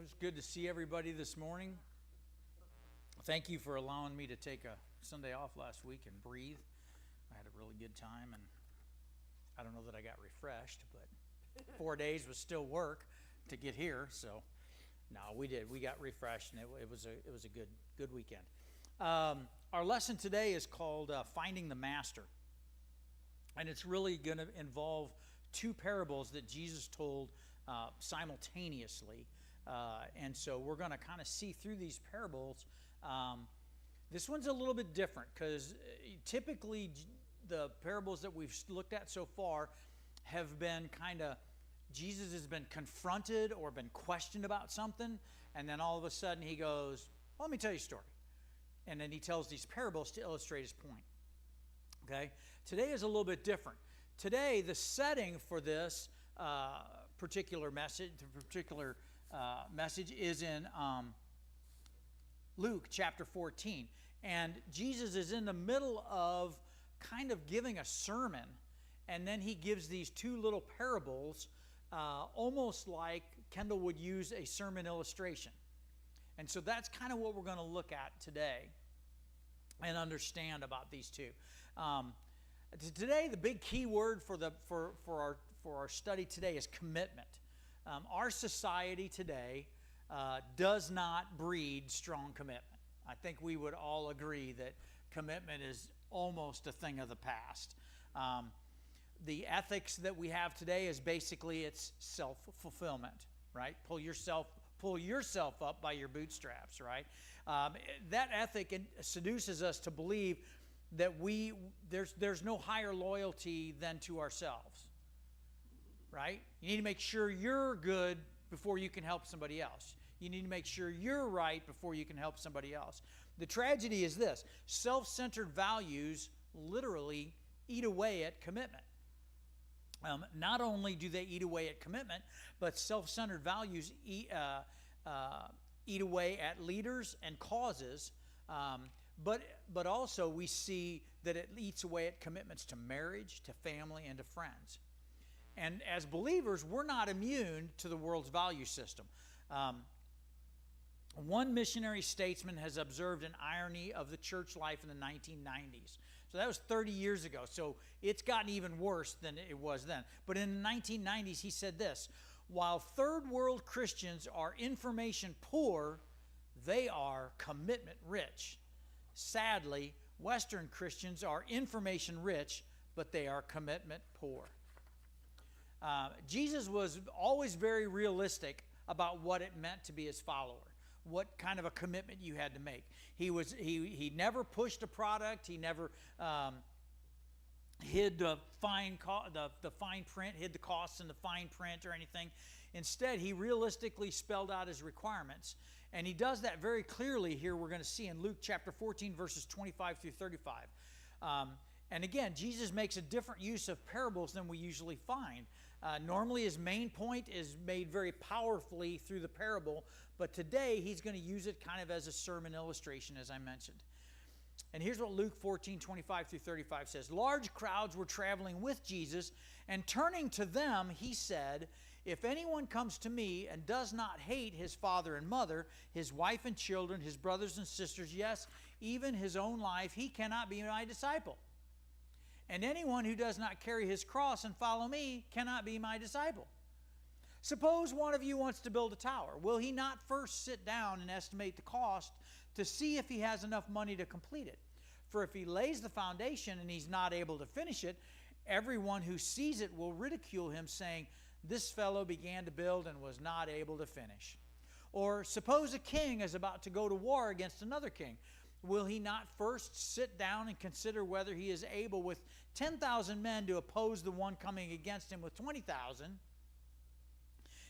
It's good to see everybody this morning. Thank you for allowing me to take a Sunday off last week and breathe. I had a really good time, and I don't know that I got refreshed, but 4 days was still work to get here. So, no, we did. We got refreshed, and it was a good weekend. Our lesson today is called "Finding the Master," and it's really going to involve two parables that Jesus told simultaneously. And so we're going to kind of see through these parables. This one's a little bit different because typically the parables that we've looked at so far have been kind of, Jesus has been confronted or been questioned about something, and then all of a sudden he goes, well, let me tell you a story. And then he tells these parables to illustrate his point. Okay? Today is a little bit different. Today, the setting for this particular message, is in Luke chapter 14. And Jesus is in the middle of kind of giving a sermon, and then he gives these two little parables, almost like Kendall would use a sermon illustration. And so that's kind of what we're going to look at today and understand about these two. Today, the big key word for our study today is commitment. Our society today does not breed strong commitment. I think we would all agree that commitment is almost a thing of the past. The ethics that we have today is basically it's self-fulfillment, right? Pull yourself up by your bootstraps, right? That ethic seduces us to believe that there's no higher loyalty than to ourselves, right? You need to make sure you're good before you can help somebody else. You need to make sure you're right before you can help somebody else. The tragedy is this: self-centered values literally eat away at commitment. Not only do they eat away at commitment, but self-centered values eat away at leaders and causes. But also we see that it eats away at commitments to marriage, to family, and to friends. And as believers, we're not immune to the world's value system. One missionary statesman has observed an irony of the church life in the 1990s. So that was 30 years ago. So it's gotten even worse than it was then. But in the 1990s, he said this: while third world Christians are information poor, they are commitment rich. Sadly, Western Christians are information rich, but they are commitment poor. Jesus was always very realistic about what it meant to be his follower, what kind of a commitment you had to make. He never pushed a product. He never hid the fine print, hid the costs in the fine print or anything. Instead, he realistically spelled out his requirements. And he does that very clearly here, we're going to see in Luke chapter 14, verses 25 through 35. And again, Jesus makes a different use of parables than we usually find. Normally his main point is made very powerfully through the parable, but today he's going to use it kind of as a sermon illustration, as I mentioned. And here's what Luke 14, 25 through 35 says. Large crowds were traveling with Jesus, and turning to them, he said, if anyone comes to me and does not hate his father and mother, his wife and children, his brothers and sisters, yes, even his own life, he cannot be my disciple. And anyone who does not carry his cross and follow me cannot be my disciple. Suppose one of you wants to build a tower. Will he not first sit down and estimate the cost to see if he has enough money to complete it? For if he lays the foundation and he's not able to finish it, everyone who sees it will ridicule him, saying, this fellow began to build and was not able to finish. Or suppose a king is about to go to war against another king. Will he not first sit down and consider whether he is able with 10,000 men to oppose the one coming against him with 20,000?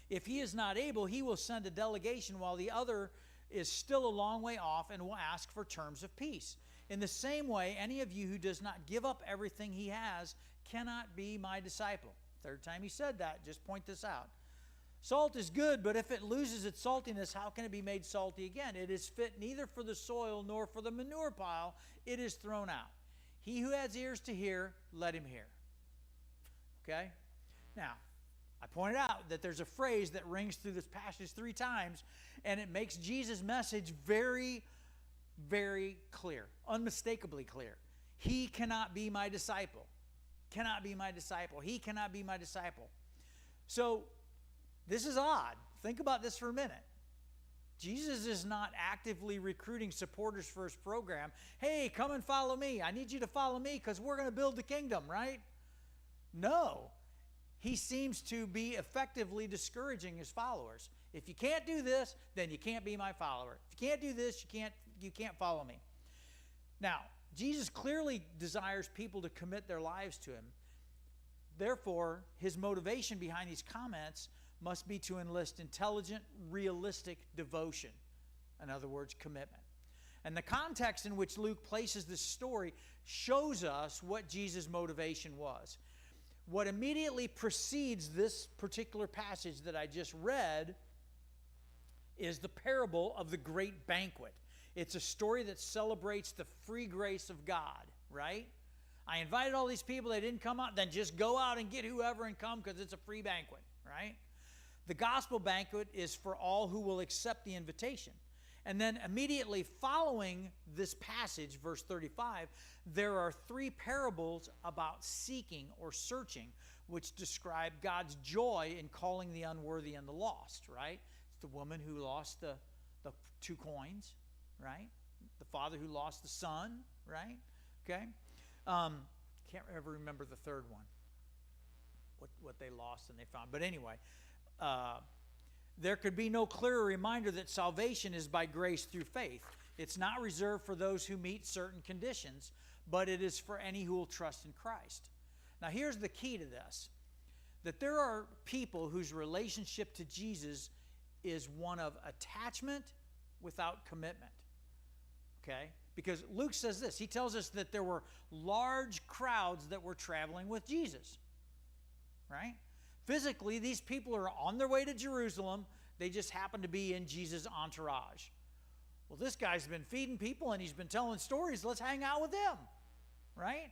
If he is not able, he will send a delegation while the other is still a long way off and will ask for terms of peace. In the same way, any of you who does not give up everything he has cannot be my disciple. Third time he said that, just point this out. Salt is good, but if it loses its saltiness, how can it be made salty again? It is fit neither for the soil nor for the manure pile. It is thrown out. He who has ears to hear, let him hear. Okay? Now, I pointed out that there's a phrase that rings through this passage 3 times, and it makes Jesus' message very, very clear, unmistakably clear. He cannot be my disciple. Cannot be my disciple. He cannot be my disciple. So, this is odd. Think about this for a minute. Jesus is not actively recruiting supporters for his program. Hey, come and follow me. I need you to follow me because we're going to build the kingdom, right? No. He seems to be effectively discouraging his followers. If you can't do this, then you can't be my follower. If you can't do this, you can't follow me. Now, Jesus clearly desires people to commit their lives to him. Therefore, his motivation behind these comments must be to enlist intelligent, realistic devotion. In other words, commitment. And the context in which Luke places this story shows us what Jesus' motivation was. What immediately precedes this particular passage that I just read is the parable of the great banquet. It's a story that celebrates the free grace of God, right? I invited all these people, they didn't come out, then just go out and get whoever and come because it's a free banquet, right? The gospel banquet is for all who will accept the invitation. And then immediately following this passage, verse 35, there are 3 parables about seeking or searching, which describe God's joy in calling the unworthy and the lost, right? It's the woman who lost the 2 coins, right? The father who lost the son, right? Okay? Can't ever remember the third one, what they lost and they found. But anyway, there could be no clearer reminder that salvation is by grace through faith. It's not reserved for those who meet certain conditions, but it is for any who will trust in Christ. Now here's the key to this, that there are people whose relationship to Jesus is one of attachment without commitment. Okay? Because Luke says this. He tells us that there were large crowds that were traveling with Jesus. Right? Physically, these people are on their way to Jerusalem. They just happen to be in Jesus' entourage. Well, this guy's been feeding people and he's been telling stories. Let's hang out with him. Right?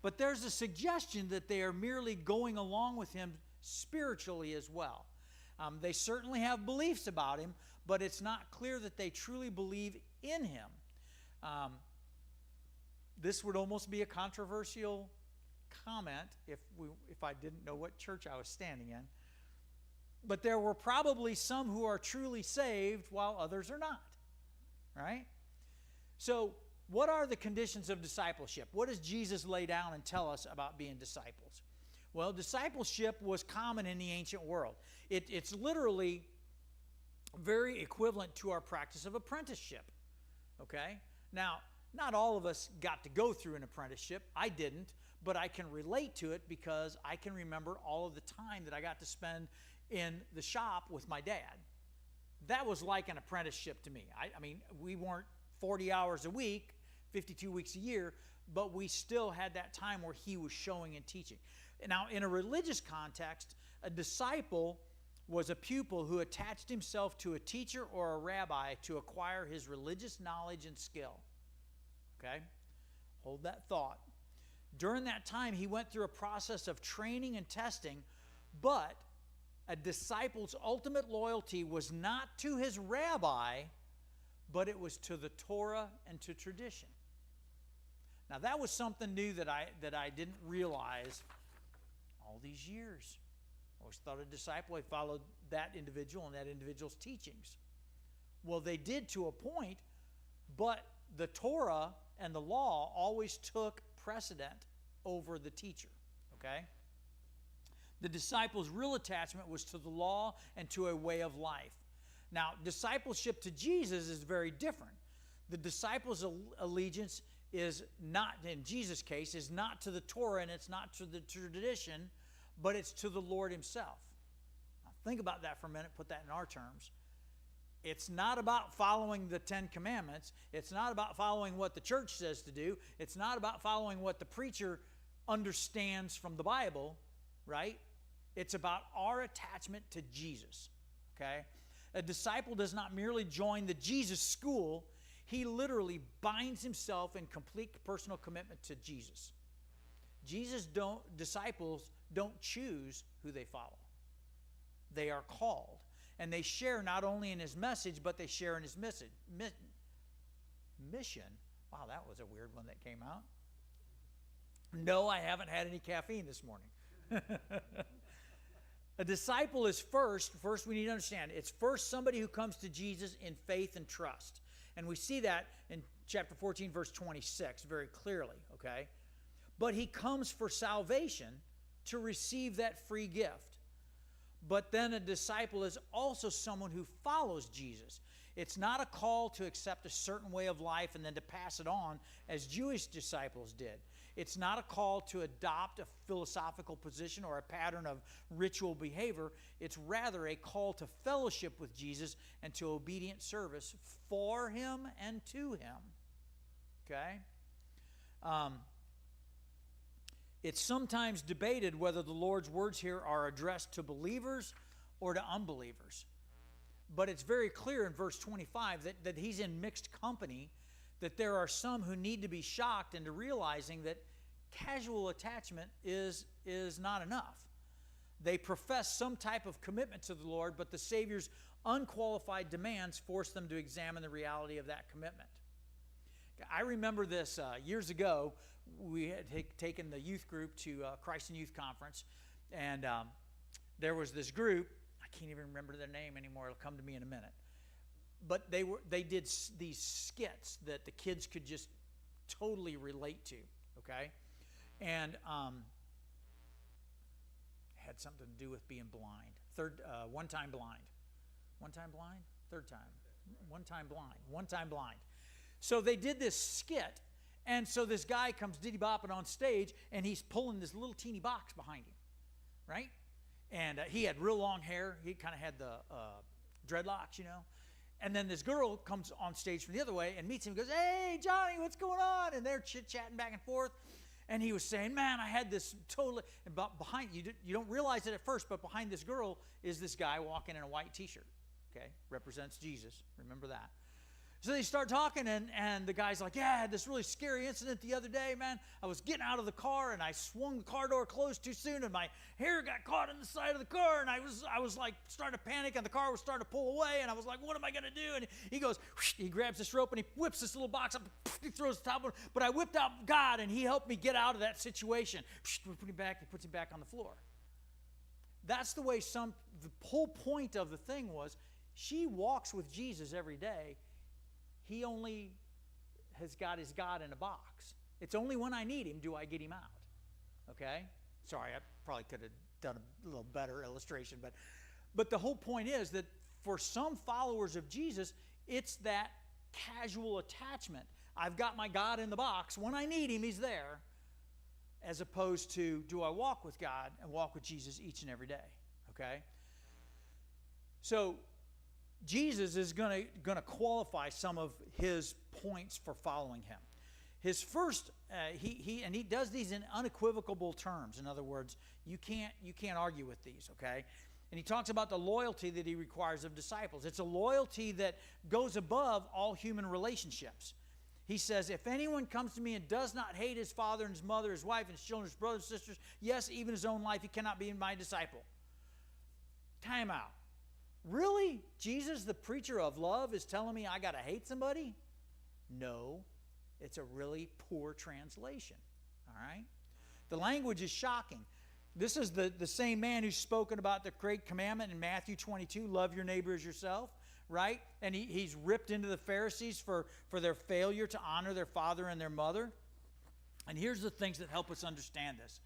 But there's a suggestion that they are merely going along with him spiritually as well. They certainly have beliefs about him, but it's not clear that they truly believe in him. This would almost be a controversial comment if I didn't know what church I was standing in. But there were probably some who are truly saved while others are not. Right? So, what are the conditions of discipleship? What does Jesus lay down and tell us about being disciples? Well, discipleship was common in the ancient world. It's literally very equivalent to our practice of apprenticeship. Okay? Now, not all of us got to go through an apprenticeship. I didn't, but I can relate to it because I can remember all of the time that I got to spend in the shop with my dad. That was like an apprenticeship to me. I mean, we weren't 40 hours a week, 52 weeks a year, but we still had that time where he was showing and teaching. Now, in a religious context, a disciple was a pupil who attached himself to a teacher or a rabbi to acquire his religious knowledge and skill. Okay? Hold that thought. During that time, he went through a process of training and testing, but a disciple's ultimate loyalty was not to his rabbi, but it was to the Torah and to tradition. Now, that was something new that I didn't realize all these years. I always thought a disciple had followed that individual and that individual's teachings. Well, they did to a point, but the Torah and the law always took precedent over the teacher. Okay? The disciples' real attachment was to the law and to a way of life. Now, discipleship to Jesus is very different. The disciples' allegiance is not, in Jesus' case, is not to the Torah and it's not to the tradition, but it's to the Lord himself. Now, think about that for a minute, put that in our terms. It's not about following the 10 Commandments. It's not about following what the church says to do. It's not about following what the preacher understands from the Bible, right? It's about our attachment to Jesus, okay? A disciple does not merely join the Jesus school. He literally binds himself in complete personal commitment to Jesus. Disciples don't choose who they follow. They are called. And they share not only in his message, but they share in his mission. Wow, that was a weird one that came out. No, I haven't had any caffeine this morning. A disciple is first we need to understand, it's first somebody who comes to Jesus in faith and trust. And we see that in chapter 14, verse 26 very clearly, okay? But he comes for salvation to receive that free gift. But then a disciple is also someone who follows Jesus. It's not a call to accept a certain way of life and then to pass it on as Jewish disciples did. It's not a call to adopt a philosophical position or a pattern of ritual behavior. It's rather a call to fellowship with Jesus and to obedient service for him and to him. Okay? It's sometimes debated whether the Lord's words here are addressed to believers or to unbelievers. But it's very clear in verse 25 that he's in mixed company, that there are some who need to be shocked into realizing that casual attachment is not enough. They profess some type of commitment to the Lord, but the Savior's unqualified demands force them to examine the reality of that commitment. I remember this years ago. We had taken the youth group to Christ in Youth Conference, and there was this group. I can't even remember their name anymore. It'll come to me in a minute. But they did these skits that the kids could just totally relate to, okay? And had something to do with being blind. One time blind. One time blind? Third time. One time blind. One time blind. So they did this skit, and so this guy comes diddy-bopping on stage, and he's pulling this little teeny box behind him, right? And he had real long hair. He kind of had the dreadlocks, you know. And then this girl comes on stage from the other way and meets him and goes, "Hey, Johnny, what's going on?" And they're chit-chatting back and forth. And he was saying, "Man, I had this totally..." And behind you don't realize it at first, but behind this girl is this guy walking in a white T-shirt. Okay, represents Jesus. Remember that. So they start talking, and the guy's like, "Yeah, I had this really scary incident the other day, man. I was getting out of the car, and I swung the car door closed too soon, and my hair got caught in the side of the car, and I was like starting to panic, and the car was starting to pull away, and I was like, what am I going to do?" And he goes, he grabs this rope, and he whips this little box up, he throws the top of it, but I whipped out God, and he helped me get out of that situation. We put him back, he puts him back on the floor. That's the way the whole point of the thing was, she walks with Jesus every day. He only has got his God in a box. It's only when I need him do I get him out. Okay? Sorry, I probably could have done a little better illustration, but the whole point is that for some followers of Jesus, it's that casual attachment. I've got my God in the box. When I need him, he's there. As opposed to, do I walk with God and walk with Jesus each and every day? Okay? So Jesus is going to qualify some of his points for following him. His first, he does these in unequivocal terms. In other words, you can't argue with these, okay? And he talks about the loyalty that he requires of disciples. It's a loyalty that goes above all human relationships. He says, "If anyone comes to me and does not hate his father and his mother, his wife and his children, his brothers and sisters, yes, even his own life, he cannot be my disciple." Time out. Really? Jesus, the preacher of love, is telling me I got to hate somebody? No, it's a really poor translation. All right? The language is shocking. This is the same man who's spoken about the great commandment in Matthew 22, love your neighbor as yourself, right? And he's ripped into the Pharisees for their failure to honor their father and their mother. And here's the things that help us understand this.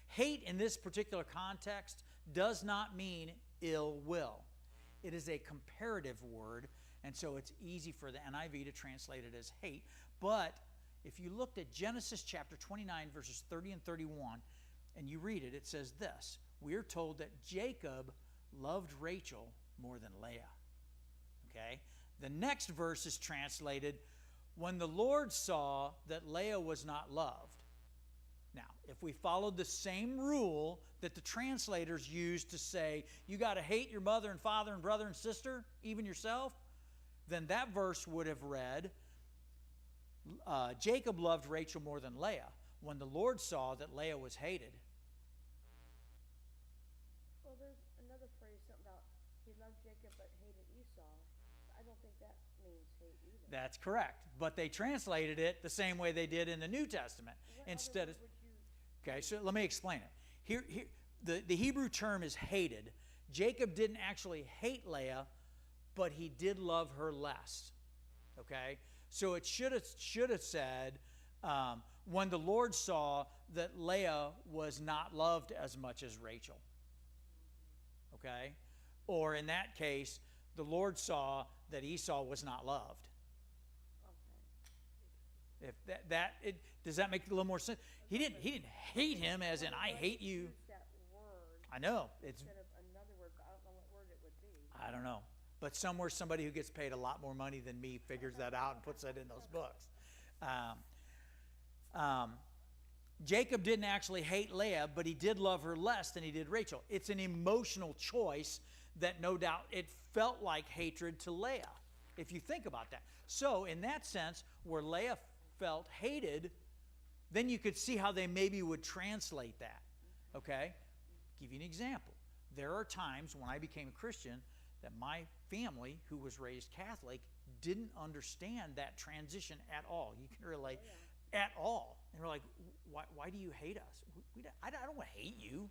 Hate in this particular context does not mean ill will. It is a comparative word, and so it's easy for the NIV to translate it as hate. But if you looked at Genesis chapter 29, verses 30 and 31, and you read it, it says this. We're told that Jacob loved Rachel more than Leah. Okay? The next verse is translated, when the Lord saw that Leah was not loved. Now, if we followed the same rule that the translators used to say, you got to hate your mother and father and brother and sister, even yourself, then that verse would have read, Jacob loved Rachel more than Leah, when the Lord saw that Leah was hated. Well, there's another phrase, something about loved Jacob but hated Esau. I don't think that means hate either. That's correct. But they translated it the same way they did in the New Testament. What Instead other of, word would you okay, so let me explain it. Here, the Hebrew term is hated. Jacob didn't actually hate Leah, but he did love her less. Okay? So it should have said, when the Lord saw that Leah was not loved as much as Rachel. Okay? Or in that case, the Lord saw that Esau was not loved. Okay. If does that make a little more sense? He didn't hate him as in I hate you. Use that word I know. It's instead of another word, but I don't know what word it would be. I don't know. But somewhere somebody who gets paid a lot more money than me figures that out and puts that in those books. Jacob didn't actually hate Leah, but he did love her less than he did Rachel. It's an emotional choice that no doubt it felt like hatred to Leah, if you think about that. So in that sense, where Leah felt hated, then you could see how they maybe would translate that. Okay? Give you an example. There are times when I became a Christian that my family, who was raised Catholic, didn't understand that transition at all. You can relate at all. And we're like, why do you hate us? I don't hate you.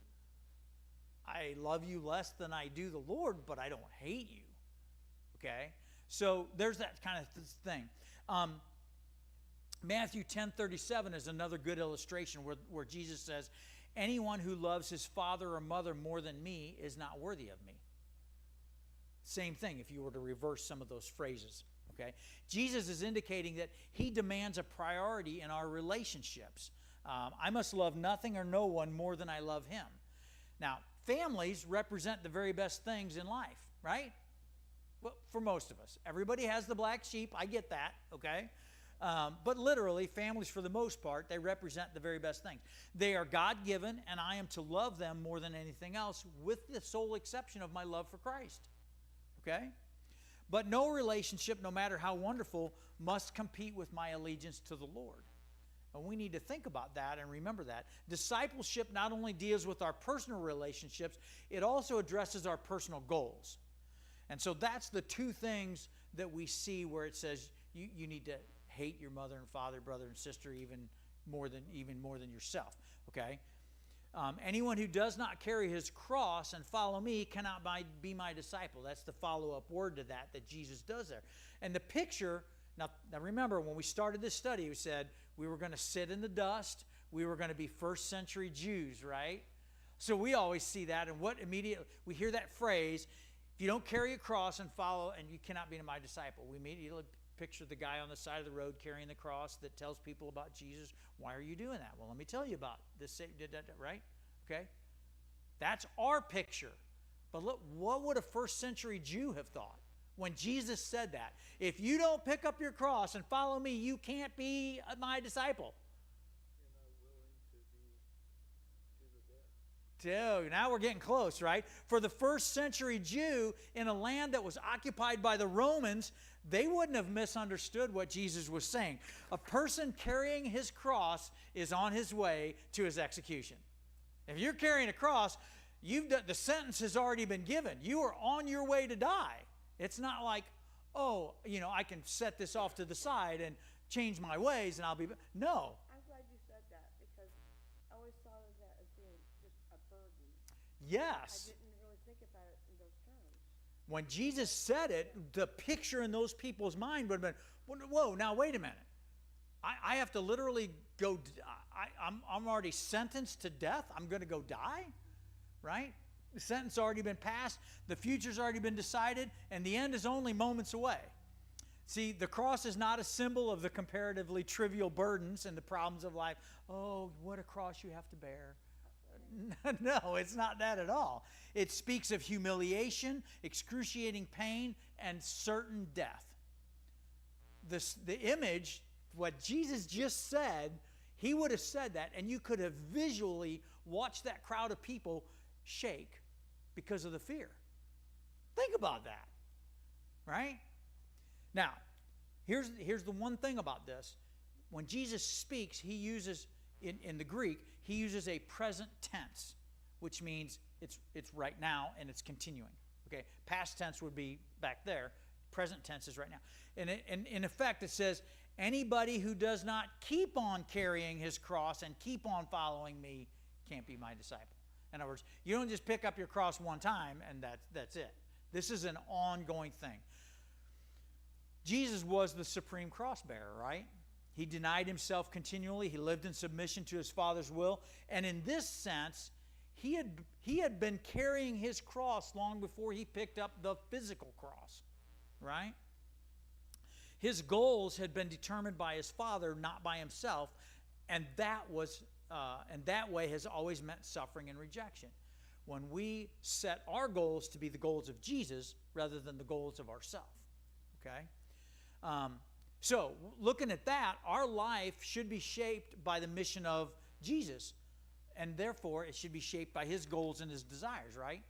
I love you less than I do the Lord, but I don't hate you. Okay? So there's that kind of thing. Matthew 10:37 is another good illustration where Jesus says, anyone who loves his father or mother more than me is not worthy of me. Same thing if you were to reverse some of those phrases. Okay? Jesus is indicating that he demands a priority in our relationships. I must love nothing or no one more than I love him. Now, families represent the very best things in life, right? Well, for most of us. Everybody has the black sheep. I get that, okay? But literally, families, for the most part, they represent the very best things. They are God-given, and I am to love them more than anything else, with the sole exception of my love for Christ. Okay? But no relationship, no matter how wonderful, must compete with my allegiance to the Lord. And we need to think about that and remember that. Discipleship not only deals with our personal relationships, it also addresses our personal goals. And so that's the two things that we see where it says you need to hate your mother and father, brother and sister even more than yourself. Okay? Anyone who does not carry his cross and follow me cannot be my disciple. That's the follow-up word to that Jesus does there. And the picture, now remember, when we started this study, we said we were going to sit in the dust. We were going to be first century Jews, right? So we always see that, and we hear that phrase, if you don't carry a cross and follow, and you cannot be my disciple. We immediately picture the guy on the side of the road carrying the cross that tells people about Jesus. Why are you doing that? Well, let me tell you about this, right? Okay? That's our picture. But look, what would a first century Jew have thought when Jesus said that? If you don't pick up your cross and follow me, you can't be my disciple. Dude, now we're getting close, right? For the first century Jew in a land that was occupied by the Romans, they wouldn't have misunderstood what Jesus was saying. A person carrying his cross is on his way to his execution. If you're carrying a cross, the sentence has already been given. You are on your way to die. It's not like, I can set this off to the side and change my ways and I'll be... No. I'm glad you said that because I always thought of that as being just a burden. Yes. I didn't really think about it in those terms. When Jesus said it, the picture in those people's mind would have been, whoa, now wait a minute. I have to literally go, I'm already sentenced to death. I'm going to go die, right? The sentence has already been passed. The future's already been decided, and the end is only moments away. See, the cross is not a symbol of the comparatively trivial burdens and the problems of life. Oh, what a cross you have to bear. No, it's not that at all. It speaks of humiliation, excruciating pain, and certain death. The image, what Jesus just said, he would have said that, and you could have visually watched that crowd of people shake because of the fear. Think about that, right? Now, here's the one thing about this. When Jesus speaks, he uses, in the Greek, he uses a present tense, which means it's right now and it's continuing, Okay, past tense would be back there. Present tense is right now. And in effect, it says, anybody who does not keep on carrying his cross and keep on following me can't be my disciple. In other words, you don't just pick up your cross one time and that's it. This is an ongoing thing. Jesus was the supreme cross bearer, right? He denied himself continually. He lived in submission to his Father's will. And in this sense, he had been carrying his cross long before he picked up the physical cross, right? His goals had been determined by his Father, not by himself, and that way has always meant suffering and rejection. When we set our goals to be the goals of Jesus rather than the goals of ourselves, okay? So, looking at that, our life should be shaped by the mission of Jesus, and therefore it should be shaped by his goals and his desires, right?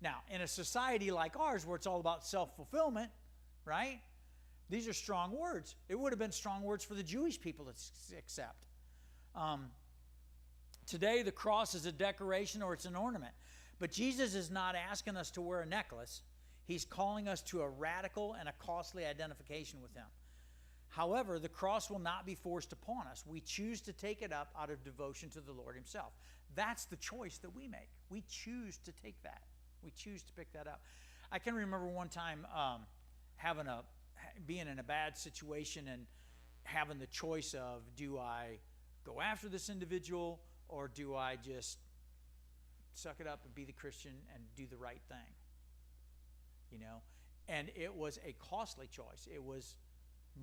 Now, in a society like ours where it's all about self-fulfillment, right? These are strong words. It would have been strong words for the Jewish people to accept. Today, the cross is a decoration or it's an ornament. But Jesus is not asking us to wear a necklace. He's calling us to a radical and a costly identification with him. However, the cross will not be forced upon us. We choose to take it up out of devotion to the Lord himself. That's the choice that we make. We choose to take that. We choose to pick that up. I can remember one time being in a bad situation and having the choice of, do I go after this individual or do I just suck it up and be the Christian and do the right thing? You know? And it was a costly choice. It was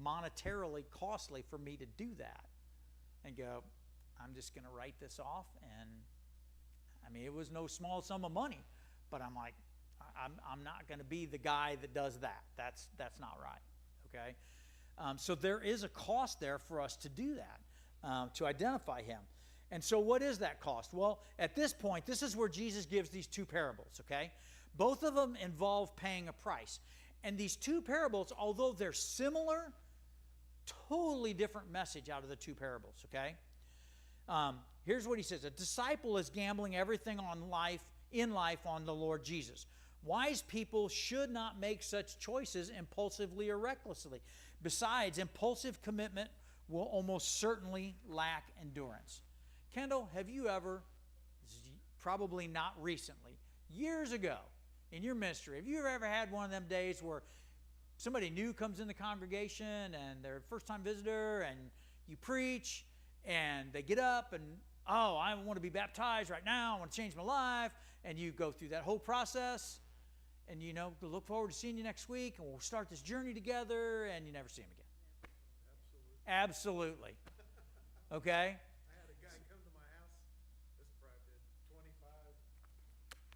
monetarily costly for me to do that and go, I'm just going to write this off. And I mean, it was no small sum of money, but I'm like, I'm not going to be the guy that does that. That's not right. Okay. So there is a cost there for us to do that, to identify him. And so what is that cost? Well, at this point, this is where Jesus gives these two parables, okay? Both of them involve paying a price. And these two parables, although they're similar, totally different message out of the two parables, okay? Here's what he says. A disciple is gambling everything in life on the Lord Jesus. Wise people should not make such choices impulsively or recklessly. Besides, impulsive commitment will almost certainly lack endurance. Kendall, have you ever, probably not recently, years ago in your ministry, have you ever had one of them days where somebody new comes in the congregation and they're a first-time visitor and you preach and they get up and, oh, I want to be baptized right now, I want to change my life, and you go through that whole process and, you know, look forward to seeing you next week and we'll start this journey together, and you never see them again. Absolutely. Okay? I had a guy come to my house, this probably been 25,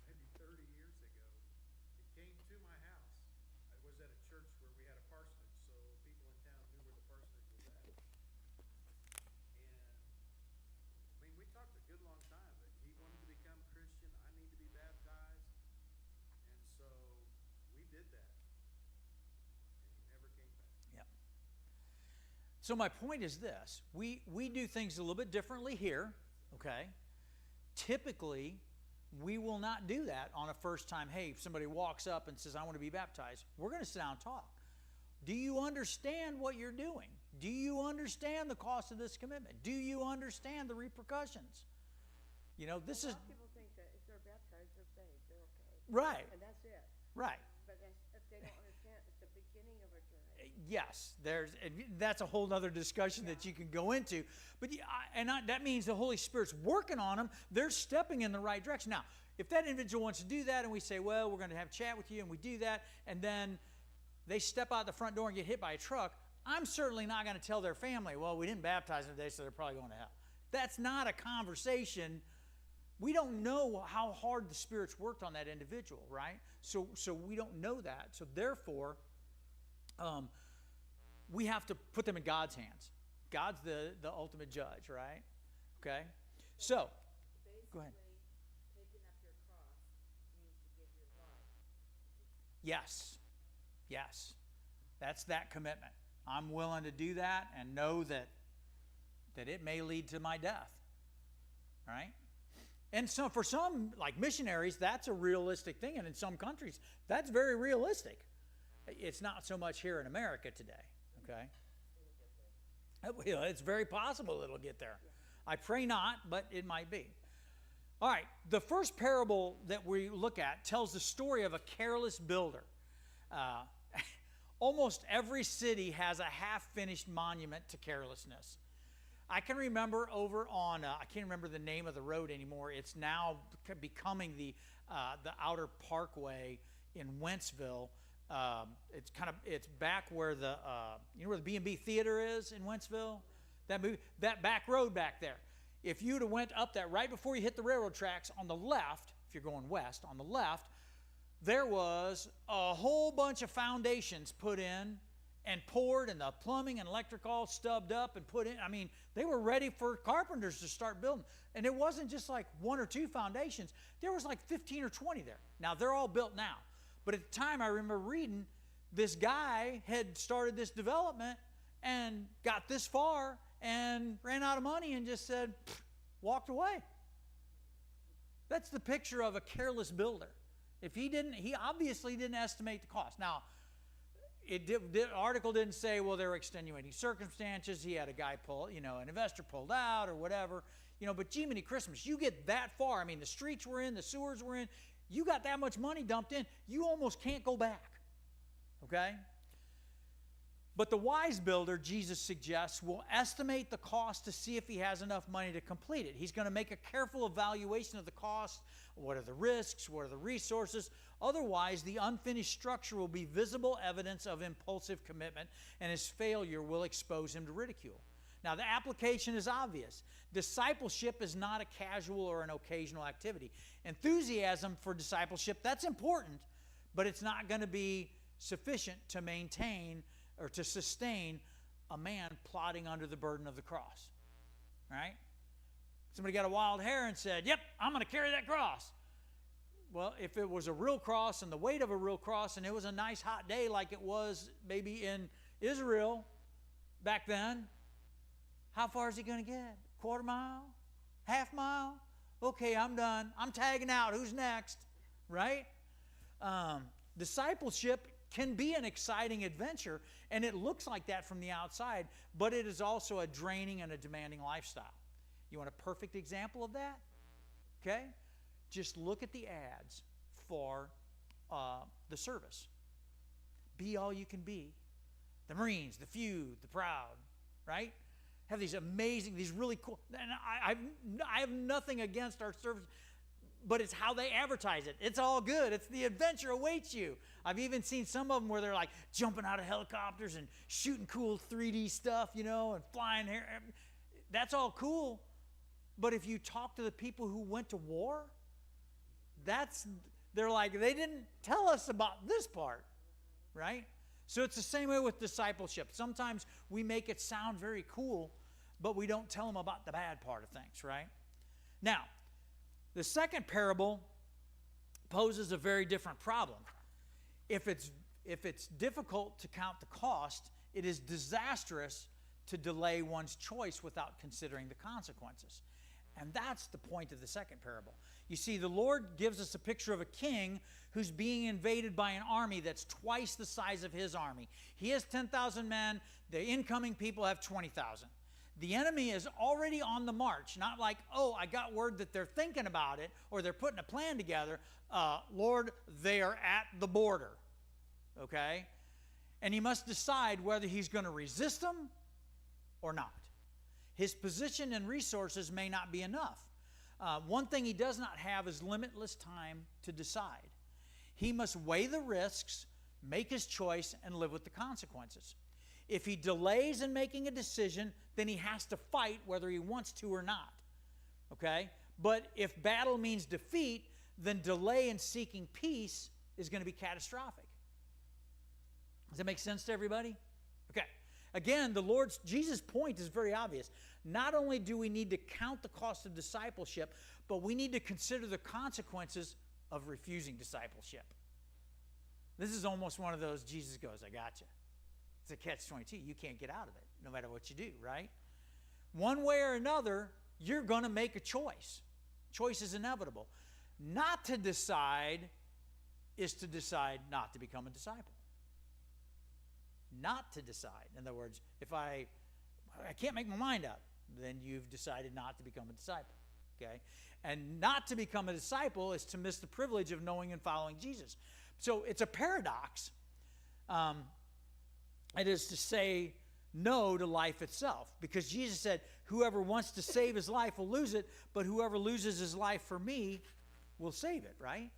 maybe 30 years ago. He came to my house. I was at a church where we had a parsonage, so people in town knew where the parsonage was at. And, I mean, we talked a good long time, but he wanted to become a Christian. I need to be baptized. And so we did that. And he never came back. Yep. So my point is this. We do things a little bit differently here, okay? Typically, we will not do that on a first time. Hey, if somebody walks up and says, I want to be baptized, we're going to sit down and talk. Do you understand what you're doing? Do you understand the cost of this commitment? Do you understand the repercussions? You know, this is... A lot of people think that if they're baptized, they're saved, they're okay. Right, And that's it. right. But if they don't understand, it's the beginning of a journey. Yes, that's a whole other discussion that you can go into. But that means the Holy Spirit's working on them. They're stepping in the right direction. Now, if that individual wants to do that and we say, well, we're going to have a chat with you, and we do that, and then they step out the front door and get hit by a truck, I'm certainly not going to tell their family, well, we didn't baptize them today, so they're probably going to hell. That's not a conversation. We don't know how hard the Spirit's worked on that individual, right? So we don't know that. So therefore, we have to put them in God's hands. God's the ultimate judge, right? Okay? So, go ahead. Taking up your cross means to give your life. Yes. Yes. That's that commitment. I'm willing to do that and know that it may lead to my death. Right? And so for some, like missionaries, that's a realistic thing. And in some countries, that's very realistic. It's not so much here in America today, okay? It's very possible it'll get there. I pray not, but it might be. All right, the first parable that we look at tells the story of a careless builder. Almost every city has a half-finished monument to carelessness. I can remember over on, I can't remember the name of the road anymore. It's now becoming the Outer Parkway in Wentzville. It's back where the, you know where the B&B Theater is in Wentzville? That back road back there. If you'd have went up that right before you hit the railroad tracks on the left, if you're going west, on the left, there was a whole bunch of foundations put in and poured, and the plumbing and electric all stubbed up and put in. I mean, they were ready for carpenters to start building. And it wasn't just like one or two foundations. There was like 15 or 20 there. Now, they're all built now. But at the time, I remember reading, this guy had started this development and got this far and ran out of money and just said, walked away. That's the picture of a careless builder. If he obviously didn't estimate the cost. Now, the article didn't say, well, there were extenuating circumstances. He had a guy an investor pulled out or whatever. But Jiminy Christmas, you get that far. I mean, the streets were in, the sewers were in. You got that much money dumped in, you almost can't go back. Okay? But the wise builder, Jesus suggests, will estimate the cost to see if he has enough money to complete it. He's going to make a careful evaluation of the cost. What are the risks? What are the resources? Otherwise, the unfinished structure will be visible evidence of impulsive commitment, and his failure will expose him to ridicule. Now, the application is obvious. Discipleship is not a casual or an occasional activity. Enthusiasm for discipleship, that's important, but it's not going to be sufficient to maintain or to sustain a man plodding under the burden of the cross. Right? Somebody got a wild hair and said, yep, I'm going to carry that cross. Well, if it was a real cross and the weight of a real cross and it was a nice hot day like it was maybe in Israel back then, how far is he going to get? Quarter mile? Half mile? Okay, I'm done. I'm tagging out. Who's next? Right? Discipleship can be an exciting adventure, and it looks like that from the outside, but it is also a draining and a demanding lifestyle. You want a perfect example of that? Okay? Just look at the ads for the service. Be all you can be. The Marines, the few, the proud, right? Have these amazing, these really cool, and I have nothing against our service, but it's how they advertise it. It's all good. It's the adventure awaits you. I've even seen some of them where they're like jumping out of helicopters and shooting cool 3D stuff, and flying here. That's all cool. But if you talk to the people who went to war, they're like, they didn't tell us about this part, right? So it's the same way with discipleship. Sometimes we make it sound very cool, but we don't tell them about the bad part of things, right? Now, the second parable poses a very different problem. If it's difficult to count the cost, it is disastrous to delay one's choice without considering the consequences. And that's the point of the second parable. You see, the Lord gives us a picture of a king who's being invaded by an army that's twice the size of his army. He has 10,000 men. The incoming people have 20,000. The enemy is already on the march. Not like, oh, I got word that they're thinking about it or they're putting a plan together. Lord, they are at the border. Okay? And he must decide whether he's going to resist them or not. His position and resources may not be enough. One thing he does not have is limitless time to decide. He must weigh the risks, make his choice, and live with the consequences. If he delays in making a decision, then he has to fight whether he wants to or not. Okay? But if battle means defeat, then delay in seeking peace is going to be catastrophic. Does that make sense to everybody? Okay. Again, Jesus' point is very obvious. Not only do we need to count the cost of discipleship, but we need to consider the consequences of refusing discipleship. This is almost one of those, Jesus goes, I got you. It's a catch-22. You can't get out of it, no matter what you do, right? One way or another, you're going to make a choice. Choice is inevitable. Not to decide is to decide not to become a disciple. Not to decide. In other words, if I can't make my mind up, then you've decided not to become a disciple. Okay? And not to become a disciple is to miss the privilege of knowing and following Jesus. So it's a paradox. It is to say no to life itself. Because Jesus said, whoever wants to save his life will lose it, but whoever loses his life for me will save it, right?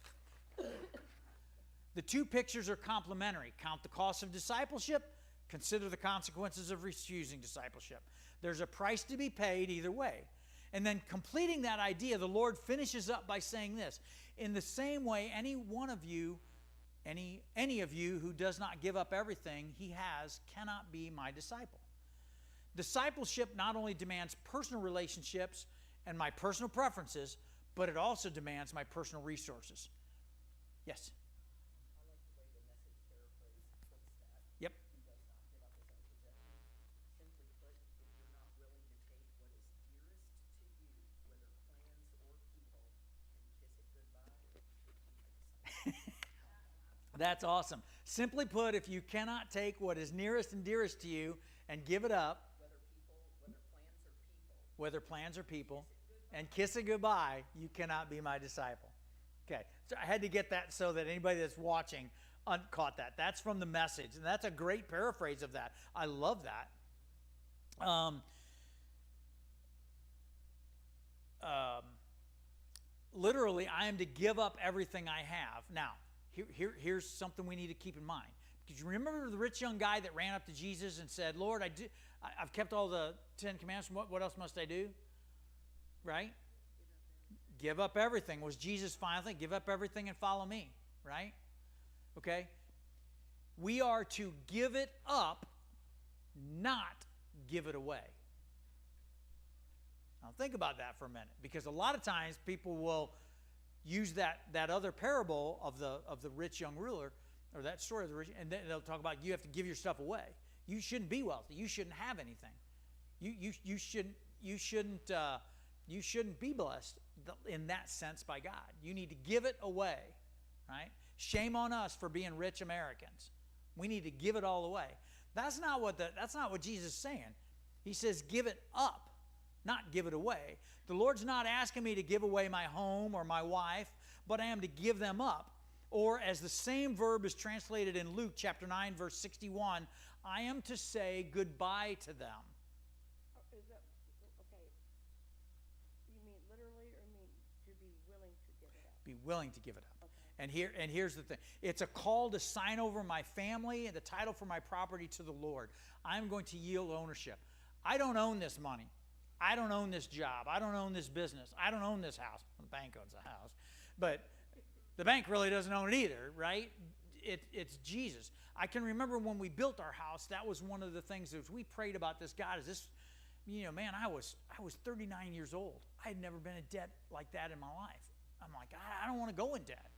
The two pictures are complementary. Count the cost of discipleship, consider the consequences of refusing discipleship. There's a price to be paid either way. And then completing that idea, the Lord finishes up by saying this: in the same way, any one of you, any of you who does not give up everything he has cannot be my disciple. Discipleship not only demands personal relationships and my personal preferences, but it also demands my personal resources. Yes? I like the way the Message paraphrase puts that. Yep. He does not give up his own possessions. Simply put, if you're not willing to take what is dearest to you, whether plans or people, and kiss it goodbye, you should be my disciple. That's awesome. Simply put, if you cannot take what is nearest and dearest to you and give it up, whether plans or people, and kiss it goodbye, you cannot be my disciple. Okay, so I had to get that so that anybody that's watching caught that. That's from the Message, and that's a great paraphrase of that. I love that. Literally, I am to give up everything I have. Now, here's something we need to keep in mind. Because you remember the rich young guy that ran up to Jesus and said, Lord, I've kept all the 10 commandments. What else must I do? Right? Give up everything. Was Jesus' final thing? Give up everything and follow me. Right? Okay? We are to give it up, not give it away. Now think about that for a minute, because a lot of times people will use that other parable of the rich young ruler, or that story of the rich, and then they'll talk about you have to give your stuff away. You shouldn't be wealthy. You shouldn't have anything. You shouldn't be blessed in that sense by God. You need to give it away, right? Shame on us for being rich Americans. We need to give it all away. That's not what Jesus is saying. He says give it up, not give it away. The Lord's not asking me to give away my home or my wife, but I am to give them up. Or as the same verb is translated in Luke chapter 9, verse 61, I am to say goodbye to them. Is that, okay, you mean literally, or you mean to be willing to give it up? Be willing to give it up. Okay. And here's the thing. It's a call to sign over my family and the title for my property to the Lord. I'm going to yield ownership. I don't own this money. I don't own this job. I don't own this business. I don't own this house. The bank owns the house. But the bank really doesn't own it either, right? It's Jesus. I can remember when we built our house, that was one of the things that we prayed about this. God, is this, man, I was 39 years old. I had never been in debt like that in my life. I'm like, I don't want to go in debt.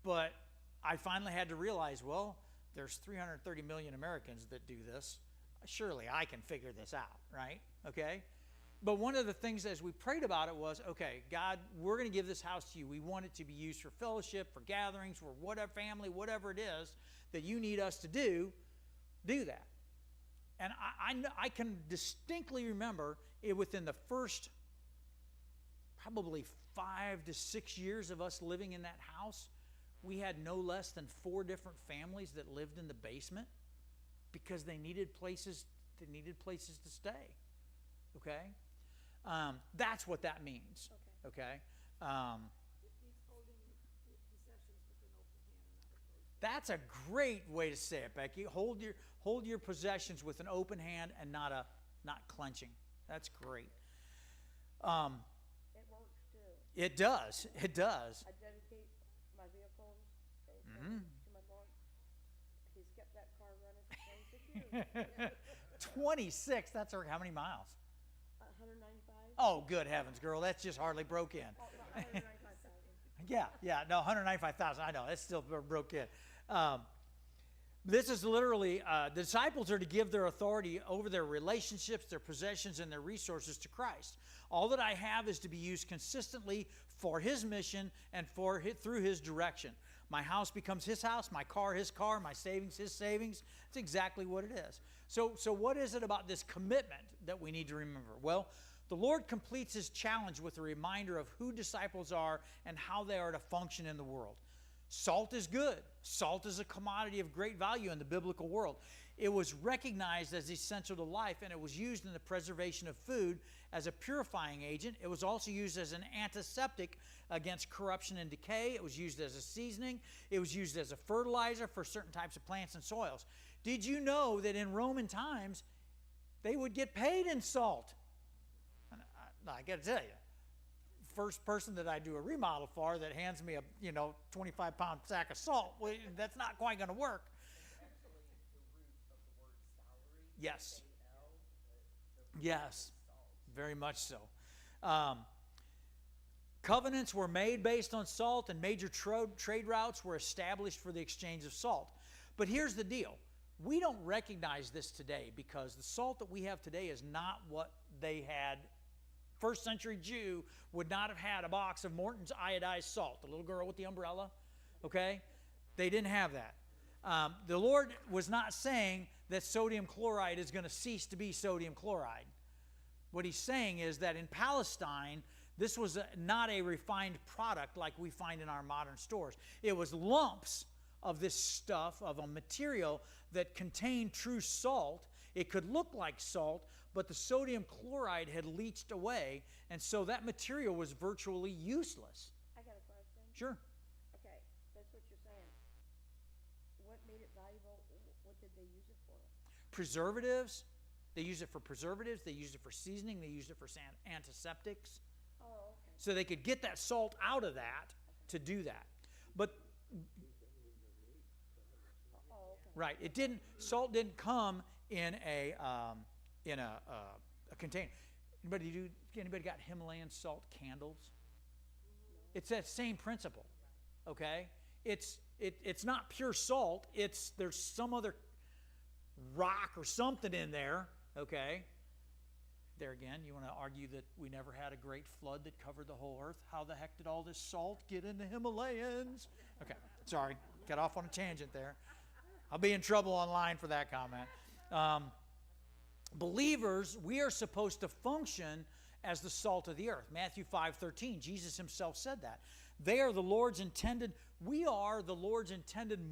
But I finally had to realize, well, there's 330 million Americans that do this. Surely I can figure this out, right? Okay? But one of the things as we prayed about it was, okay, God, we're going to give this house to you. We want it to be used for fellowship, for gatherings, for whatever family, whatever it is that you need us to do that. And I can distinctly remember it within the first probably 5 to 6 years of us living in that house, we had no less than 4 different families that lived in the basement because they needed places to stay. Okay? That's what that means. Okay? That's a great way to say it, Becky. Hold your possessions with an open hand and not clenching. That's great. It works too. It does. It does. I dedicate my vehicles to my Lord. He's kept that car running for 26 years. 26. That's how many miles? 195. Oh, good heavens, girl. That's just hardly broke in. Oh, 195,000. Yeah. No, 195,000. I know. That's still broke in. This is literally, the disciples are to give their authority over their relationships, their possessions, and their resources to Christ. All that I have is to be used consistently for His mission and through His direction. My house becomes His house, my car His car, my savings His savings. It's exactly what it is. So what is it about this commitment that we need to remember? Well, the Lord completes His challenge with a reminder of who disciples are and how they are to function in the world. Salt is good. Salt is a commodity of great value in the biblical world. It was recognized as essential to life, and it was used in the preservation of food as a purifying agent. It was also used as an antiseptic against corruption and decay. It was used as a seasoning. It was used as a fertilizer for certain types of plants and soils. Did you know that in Roman times, they would get paid in salt? I got to tell you, first person that I do a remodel for that hands me a 25-pound sack of salt, well, that's not quite going to work. Actually, the root of the word salary. Yes. S-A-L, the Yes, salt. very much so. Covenants were made based on salt, and major trade routes were established for the exchange of salt. But here's the deal. We don't recognize this today because the salt that we have today is not what they had. First century Jew would not have had a box of Morton's iodized salt. The little girl with the umbrella, okay? They didn't have that. The Lord was not saying that sodium chloride is going to cease to be sodium chloride. What He's saying is that in Palestine, this was not a refined product like we find in our modern stores. It was lumps of this stuff, of a material that contained true salt. It could look like salt, but the sodium chloride had leached away, and so that material was virtually useless. I got a question. Sure. Okay, that's what you're saying. What made it valuable? What did they use it for? Preservatives. They used it for preservatives. They used it for seasoning. They used it for antiseptics. Oh, okay. So they could get that salt out of that to do that. But Oh, okay. right, salt didn't come in a container. Anybody got Himalayan salt candles? It's that same principle, okay? It's not pure salt. There's some other rock or something in there, okay? There again, you want to argue that we never had a great flood that covered the whole earth? How the heck did all this salt get in the Himalayas? Okay, sorry, got off on a tangent there. I'll be in trouble online for that comment. Believers, we are supposed to function as the salt of the earth. Matthew 5:13, Jesus Himself said that. We are the Lord's intended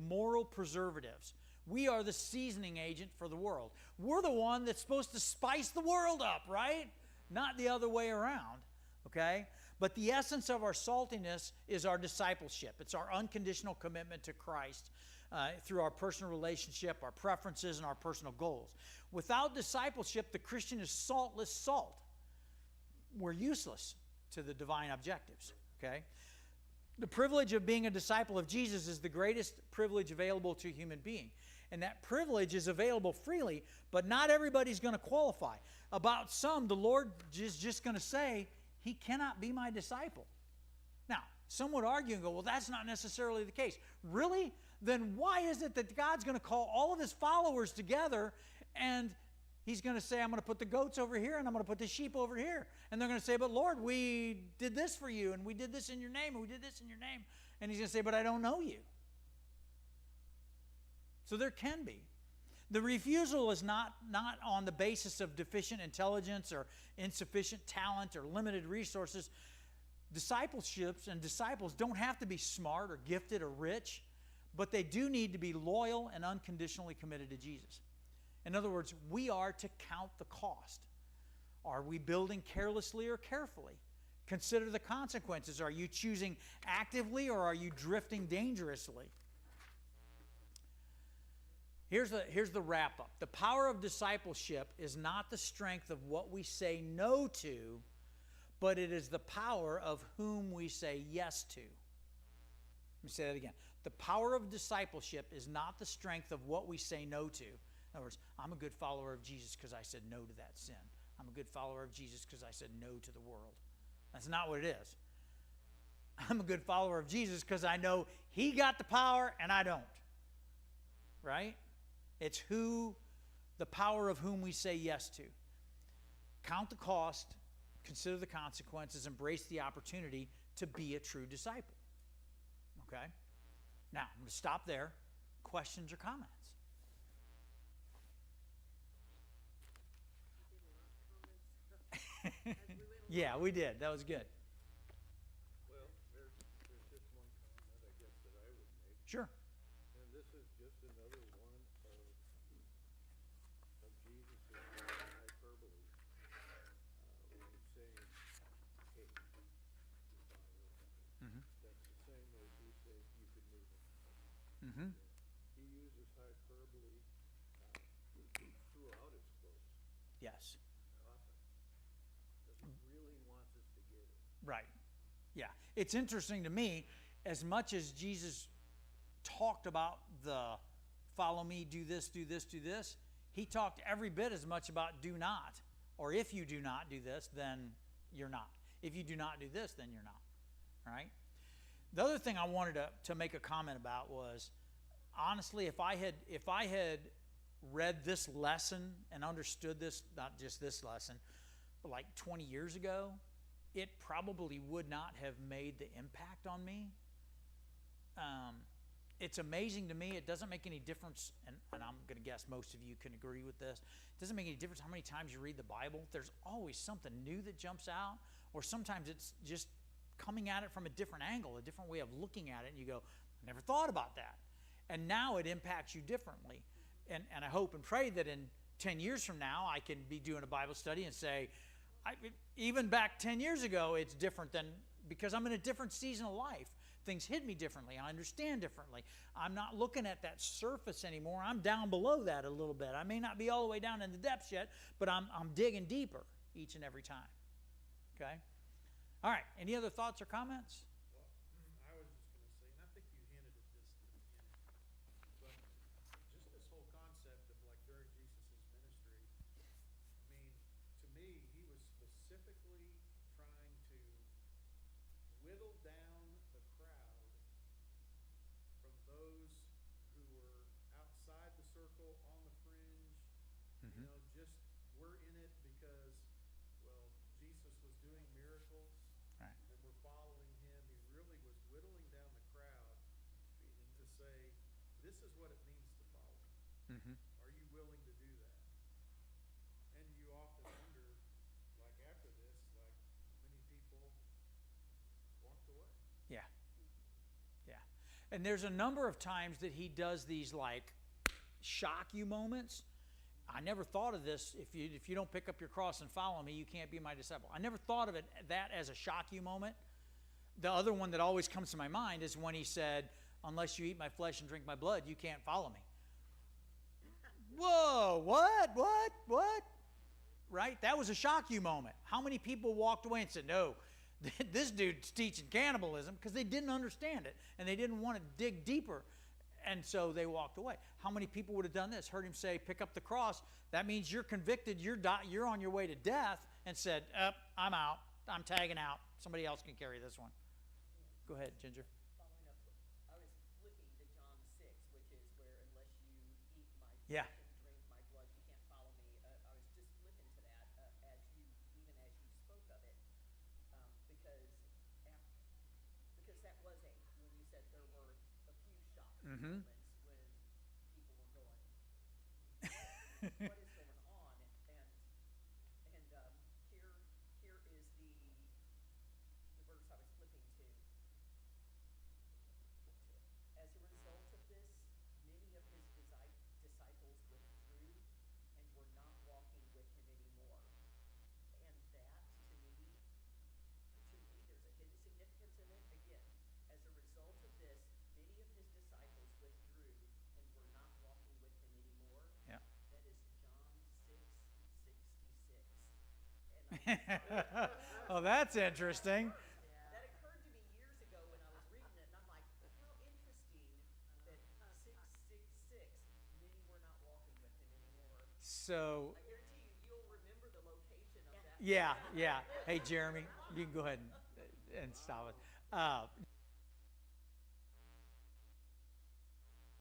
moral preservatives. We are the seasoning agent for the world. We're the one that's supposed to spice the world up, right? Not the other way around, okay? But the essence of our saltiness is our discipleship. It's our unconditional commitment to Christ through our personal relationship, our preferences, and our personal goals. Without discipleship, the Christian is saltless salt. We're useless to the divine objectives, okay? The privilege of being a disciple of Jesus is the greatest privilege available to a human being. And that privilege is available freely, but not everybody's going to qualify. About some, the Lord is just going to say, he cannot be my disciple. Now, some would argue and go, well, that's not necessarily the case. Really? Then why is it that God's going to call all of His followers together and He's going to say, I'm going to put the goats over here and I'm going to put the sheep over here. And they're going to say, but Lord, we did this for you and we did this in your name and we did this in your name. And He's going to say, but I don't know you. So there can be. The refusal is not on the basis of deficient intelligence or insufficient talent or limited resources. Discipleships and disciples don't have to be smart or gifted or rich, but they do need to be loyal and unconditionally committed to Jesus. In other words, we are to count the cost. Are we building carelessly or carefully? Consider the consequences. Are you choosing actively or are you drifting dangerously? Here's the wrap-up. The power of discipleship is not the strength of what we say no to, but it is the power of whom we say yes to. Let me say that again. The power of discipleship is not the strength of what we say no to. In other words, I'm a good follower of Jesus because I said no to that sin. I'm a good follower of Jesus because I said no to the world. That's not what it is. I'm a good follower of Jesus because I know He got the power and I don't. right? It's who, the power of whom we say yes to. Count the cost, consider the consequences, embrace the opportunity to be a true disciple. Okay? Now, I'm going to stop there. Questions or comments? Yeah, we did. That was good. Well, there's just one comment, I guess, that I would make, Sure. and this is just another one of Jesus' hyperbole, when he's saying, hey, you buy or something. Mhm. That's the same as he's saying you could move it. Mm-hmm. He uses hyperbole throughout his quotes Yes. often, because he really wants us to get it. Right. Yeah. It's interesting to me, as much as Jesus talked about the follow me, do this, do this, do this, he talked every bit as much about do not. Or if you do not do this, then you're not. If you do not do this, then you're not. Right? The other thing I wanted to make a comment about was, honestly, if I had read this lesson and understood this, not just this lesson, but like 20 years ago, it probably would not have made the impact on me. It's amazing to me. It doesn't make any difference, and I'm going to guess most of you can agree with this. It doesn't make any difference how many times you read the Bible. There's always something new that jumps out, or sometimes it's just coming at it from a different angle, a different way of looking at it, and you go, I never thought about that. And now it impacts you differently. And I hope and pray that in 10 years from now, I can be doing a Bible study and say, even back 10 years ago, it's different than, because I'm in a different season of life. Things hit me differently. I understand differently. I'm not looking at that surface anymore. I'm down below that a little bit. I may not be all the way down in the depths yet, but I'm digging deeper each and every time. Okay? All right. Any other thoughts or comments? Well, I was just gonna say, and I think you hinted at this at the beginning, but just this whole concept of like during Jesus's ministry, I mean, to me, he was specifically trying to whittle down the crowd from those who were outside the circle, on the fringe, you know, just we're in it because, well, Jesus was doing miracles. Right. And we're following him. He really was whittling down the crowd, meaning to say, this is what it means to follow him. Mm-hmm. Are you willing to do that? And you often wonder, like after this, like how many people walked away? Yeah. Yeah. And there's a number of times that he does these like shock you moments. I never thought of this. If you don't pick up your cross and follow me, you can't be my disciple. I never thought of that as a shock you moment. The other one that always comes to my mind is when he said, unless you eat my flesh and drink my blood, you can't follow me. Whoa, what? Right? That was a shock you moment. How many people walked away and said, no, this dude's teaching cannibalism, because they didn't understand it and they didn't want to dig deeper. And so they walked away. How many people would have done this? Heard him say, pick up the cross. That means you're convicted, you're on your way to death, and said, I'm out. I'm tagging out. Somebody else can carry this one. Go ahead, Ginger. Following up, I was flipping to John 6, which is where unless you eat my Yeah. flesh and drink my blood, you can't follow me. I was just flipping to that as you spoke of it, because that was when you said there were a few shock Mm-hmm. moments when people were going, what is going on? And here is the verse I was flipping to. As a result of this, many of his disciples withdrew and were not walking with him anymore. And that, to me, there's a hidden significance in it. Again, as a result of this, many of his disciples withdrew and were not walking with him anymore. Yeah. That is John 6:66. And Oh, that's interesting. that occurred to me years ago when I was reading it, and I'm like, how interesting that 666, many were not walking with him anymore. So, I guarantee you'll remember the location of that. yeah. Hey, Jeremy, you can go ahead and stop it.